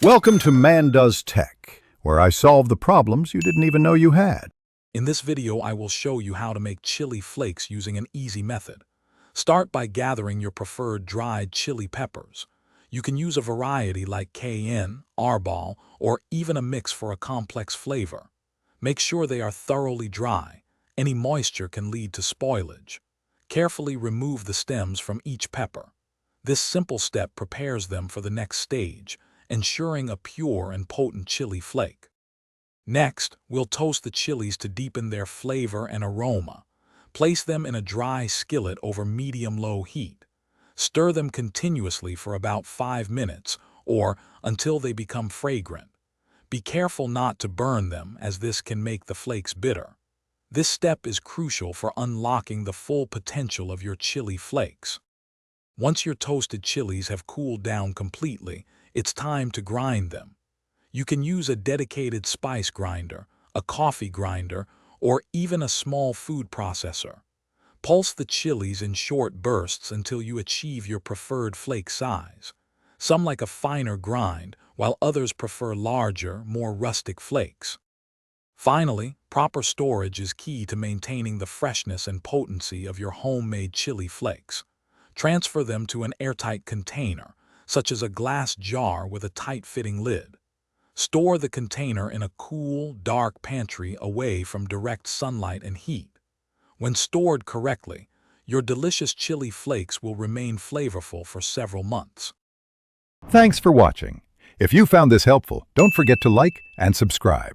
Welcome to Man Does Tech, where I solve the problems you didn't even know you had. In this video, I will show you how to make chili flakes using an easy method. Start by gathering your preferred dried chili peppers. You can use a variety like cayenne, arbol, or even a mix for a complex flavor. Make sure they are thoroughly dry. Any moisture can lead to spoilage. Carefully remove the stems from each pepper. This simple step prepares them for the next stage, ensuring a pure and potent chili flake. Next, we'll toast the chilies to deepen their flavor and aroma. Place them in a dry skillet over medium-low heat. Stir them continuously for about 5 minutes or until they become fragrant. Be careful not to burn them, as this can make the flakes bitter. This step is crucial for unlocking the full potential of your chili flakes. Once your toasted chilies have cooled down completely, it's time to grind them. You can use a dedicated spice grinder, a coffee grinder, or even a small food processor. Pulse the chilies in short bursts until you achieve your preferred flake size. Some like a finer grind, while others prefer larger, more rustic flakes. Finally, proper storage is key to maintaining the freshness and potency of your homemade chili flakes. Transfer them to an airtight container, such as a glass jar with a tight-fitting lid. Store the container in a cool, dark pantry away from direct sunlight and heat. When stored correctly, your delicious chili flakes will remain flavorful for several months. Thanks for watching. If you found this helpful, don't forget to like and subscribe.